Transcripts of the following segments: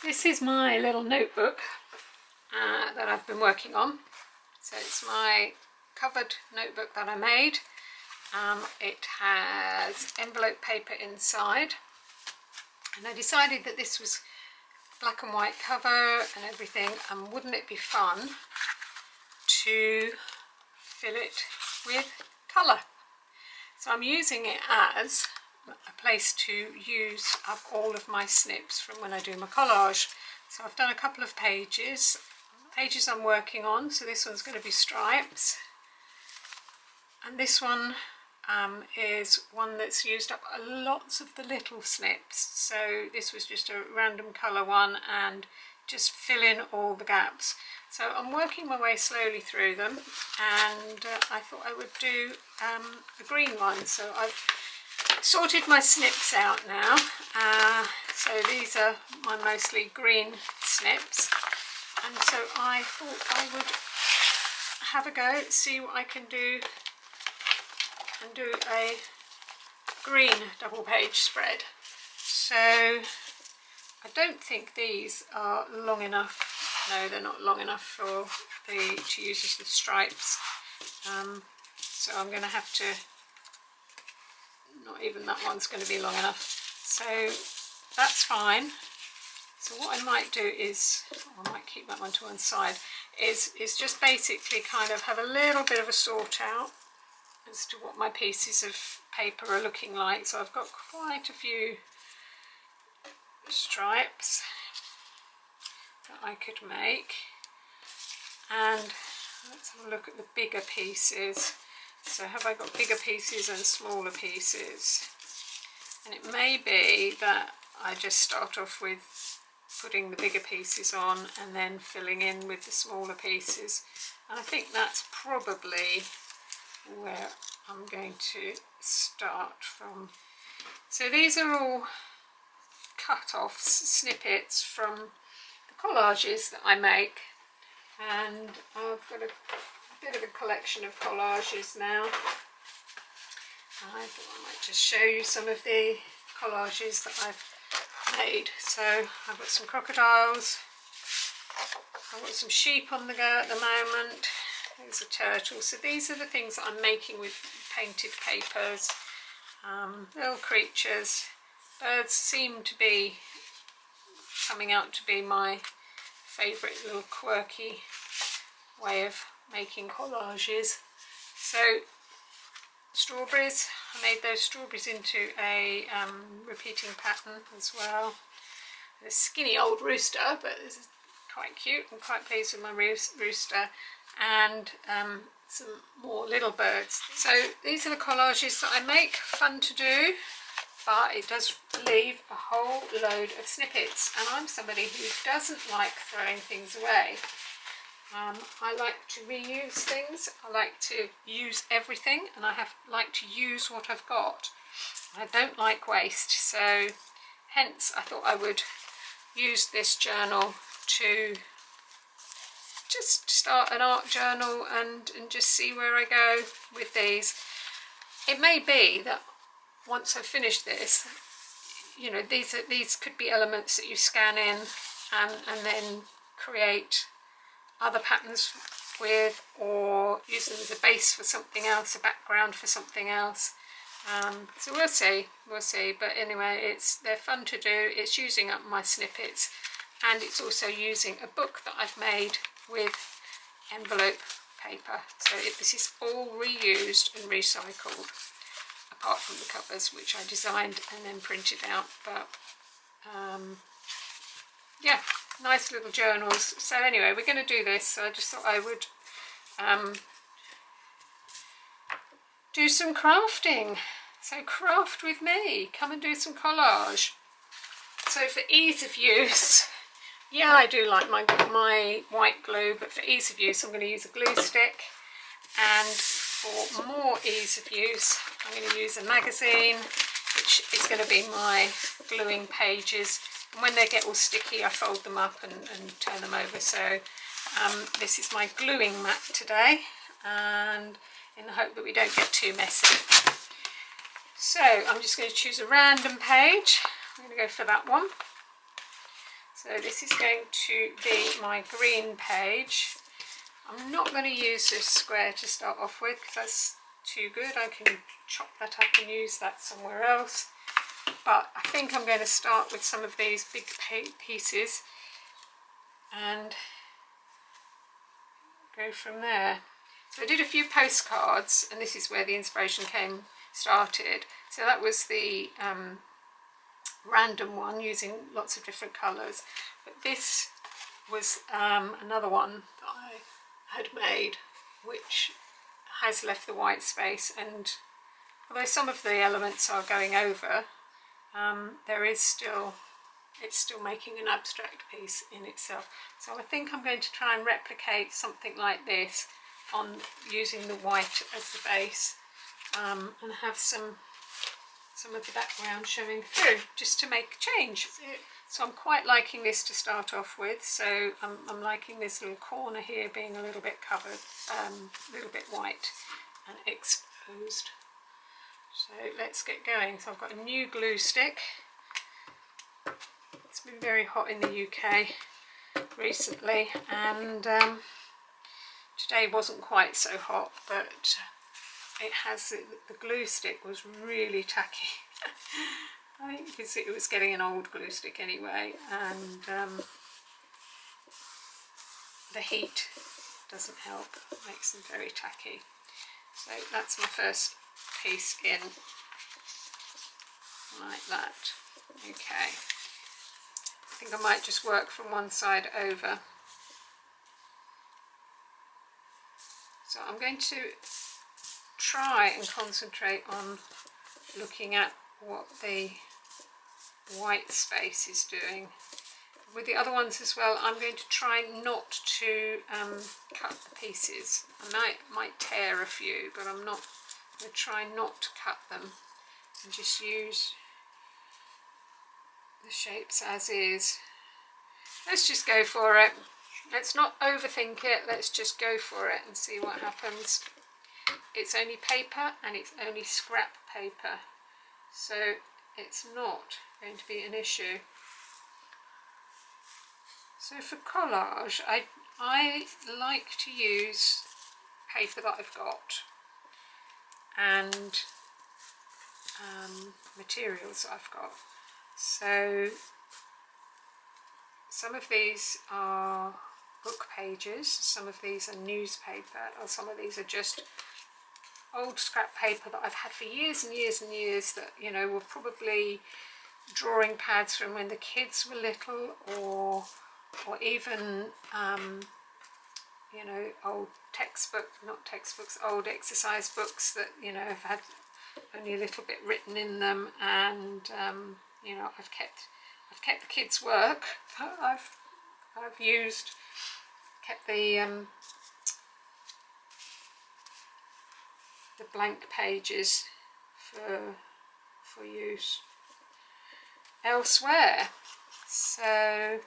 This is my little notebook that I've been working on. So it's my covered notebook that I made. It has envelope paper inside, and I decided that this was black and white cover and everything, and wouldn't it be fun to fill it with colour. So I'm using it as a place to use up all of my snips from when I do my collage. So I've done a couple of pages I'm working on. So this one's going to be stripes, and this one is one that's used up lots of the little snips. So this was just a random colour one and just fill in all the gaps. So I'm working my way slowly through them, and I thought I would do a green one. So I've sorted my snips out now. So these are my mostly green snips, and so I thought I would have a go, see what I can do, and do a green double page spread. So I don't think these are long enough. No, they're not long enough for to use as the stripes. So I'm going to have to, not even that one's going to be long enough. So that's fine. So what I might do is, I might keep that one to one side, is just basically kind of have a little bit of a sort out as to what my pieces of paper are looking like. So I've got quite a few stripes that I could make, and let's have a look at the bigger pieces. So have I got bigger pieces and smaller pieces? And it may be that I just start off with putting the bigger pieces on and then filling in with the smaller pieces, and I think that's probably where I'm going to start from. So these are all cut-offs, snippets from the collages that I make, and I've got a bit of a collection of collages now. I thought I might just show you some of the collages that I've made. So I've got some crocodiles, I've got some sheep on the go at the moment, there's a turtle. So these are the things that I'm making with painted papers. Little creatures. Birds seem to be coming out to be my favourite little quirky way of making collages. So strawberries, I made those strawberries into a repeating pattern as well. A skinny old rooster, but this is quite cute. I'm quite pleased with my rooster, and some more little birds. So these are the collages that I make. Fun to do, but it does leave a whole load of snippets, and I'm somebody who doesn't like throwing things away. I like to reuse things. I like to use everything, and I like to use what I've got. I don't like waste, so hence I thought I would use this journal to just start an art journal and just see where I go with these. It may be that once I've finished this, you know, these could be elements that you scan in and then create other patterns with, or use them as a base for something else, a background for something else. So we'll see. But anyway, they're fun to do. It's using up my snippets, and it's also using a book that I've made with envelope paper. So this is all reused and recycled, apart from the covers, which I designed and then printed out. But yeah, nice little journals. So anyway, we're going to do this. So I just thought I would do some crafting. So craft with me, come and do some collage. So for ease of use, yeah, I do like my white glue, but for ease of use I'm going to use a glue stick, and for more ease of use I'm going to use a magazine, which is going to be my gluing pages, and when they get all sticky I fold them up and turn them over. So this is my gluing mat today, and in the hope that we don't get too messy. So I'm just going to choose a random page. I'm going to go for that one. So this is going to be my green page. I'm not going to use this square to start off with because that's too good. I can chop that up and use that somewhere else. But I think I'm going to start with some of these big pieces and go from there. So I did a few postcards, and this is where the inspiration started. So that was the random one using lots of different colours. But this was another one that I had made, which has left the white space, and although some of the elements are going over, it's still making an abstract piece in itself. So I think I'm going to try and replicate something like this on using the white as the base, and have some of the background showing through, just to make a change. So I'm quite liking this to start off with. So I'm liking this little corner here being a little bit covered, a little bit white and exposed. So let's get going. So I've got a new glue stick. It's been very hot in the UK recently, and today wasn't quite so hot, but it has, the glue stick was really tacky. I think because it was getting an old glue stick anyway, and the heat doesn't help, it makes them very tacky. So that's my first piece in, like that. Okay, I think I might just work from one side over. So I'm going to try and concentrate on looking at what the white space is doing. With the other ones as well, I'm going to try not to cut the pieces. I might tear a few, but I'm going to try not to cut them and just use the shapes as is. Let's just go for it. Let's not overthink it, let's just go for it and see what happens. It's only paper, and it's only scrap paper, so it's not going to be an issue. So for collage, I like to use paper that I've got and materials that I've got. So some of these are book pages, some of these are newspaper, or some of these are just old scrap paper that I've had for years and years and years, that, you know, were probably drawing pads from when the kids were little, or even you know, old old exercise books that, you know, have had only a little bit written in them, and you know, I've kept the kids' work that I've used, kept the blank pages for use elsewhere. So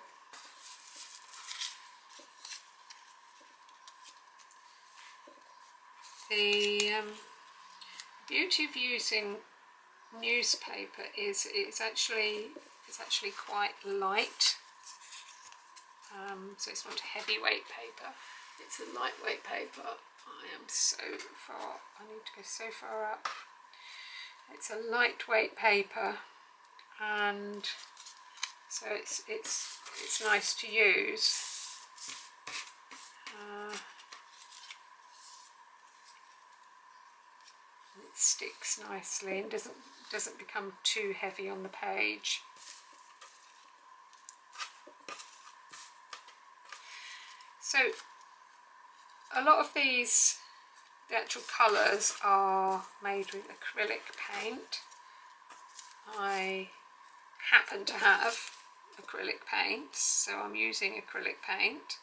the beauty of using newspaper is it's actually quite light. So it's not a heavyweight paper, it's a lightweight paper. I need to go so far up. It's a lightweight paper, and so it's nice to use. It sticks nicely and doesn't become too heavy on the page. So a lot of these, the actual colours are made with acrylic paint. I happen to have acrylic paint, so I'm using acrylic paint,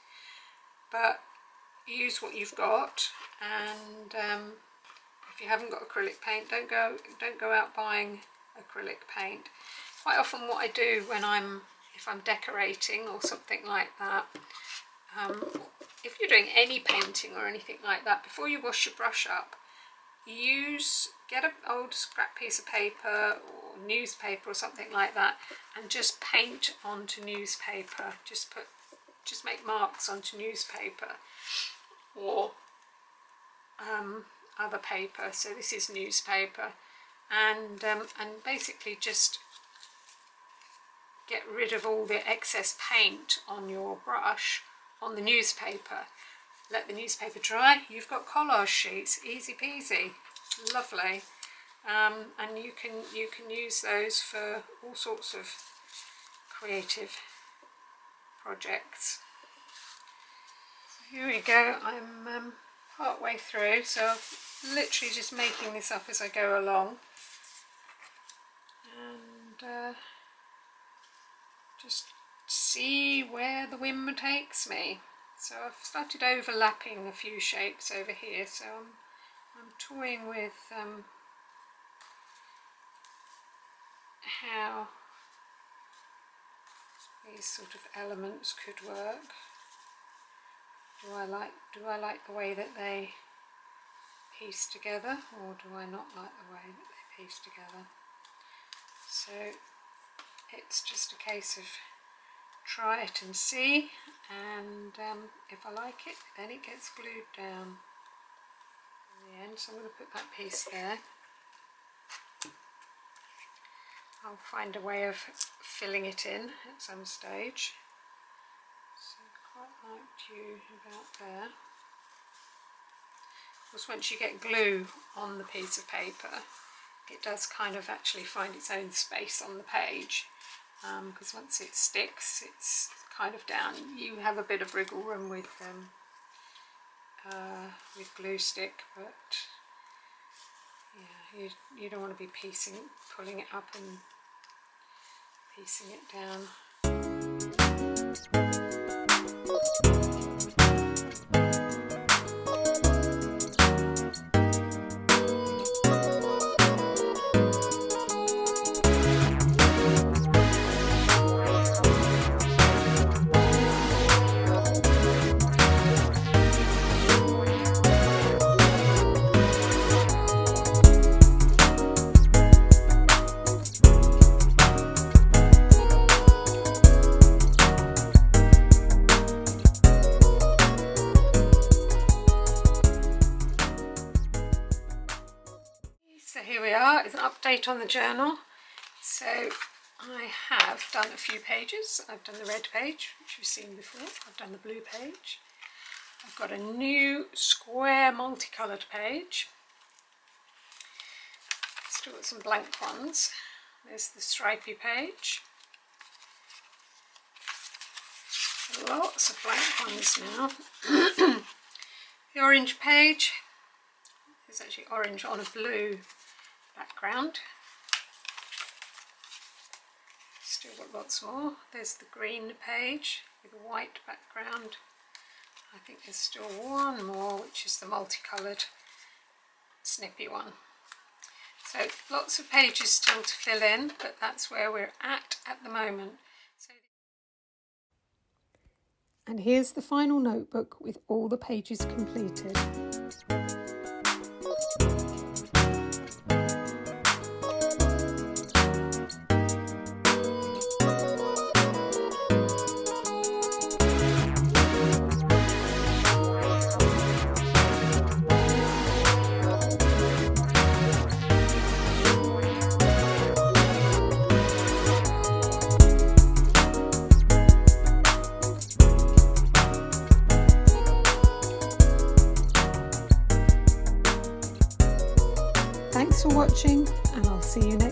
but use what you've got, and if you haven't got acrylic paint, don't go out buying acrylic paint. Quite often what I do if I'm decorating or something like that, if you're doing any painting or anything like that, before you wash your brush up, get an old scrap piece of paper or newspaper or something like that and just paint onto newspaper. Just make marks onto newspaper or other paper. So this is newspaper, and basically just get rid of all the excess paint on your brush on the newspaper. Let the newspaper dry. You've got collage sheets, easy peasy, lovely, and you can use those for all sorts of creative projects. So here we go. I'm part way through, so I'm literally just making this up as I go along, and just see where the wind takes me. So I've started overlapping a few shapes over here, so I'm toying with how these sort of elements could work. Do I like the way that they piece together, or do I not like the way that they piece together? So it's just a case of try it and see, and if I like it, then it gets glued down in the end. So I'm going to put that piece there. I'll find a way of filling it in at some stage. So quite like you about there. Of course, once you get glue on the piece of paper, it does kind of actually find its own space on the page, because once it sticks, it's kind of down. You have a bit of wriggle room with glue stick, but yeah, you don't want to be pulling it up and piecing it down. So here we are, it's an update on the journal. So I have done a few pages. I've done the red page, which you've seen before. I've done the blue page. I've got a new square multicoloured page. Still got some blank ones. There's the stripy page. Lots of blank ones now. The orange page. There's actually orange on a blue background. Still got lots more. There's the green page with a white background. I think there's still one more, which is the multicoloured snippy one. So lots of pages still to fill in, but that's where we're at the moment. And here's the final notebook with all the pages completed. Thanks for watching, and I'll see you next time.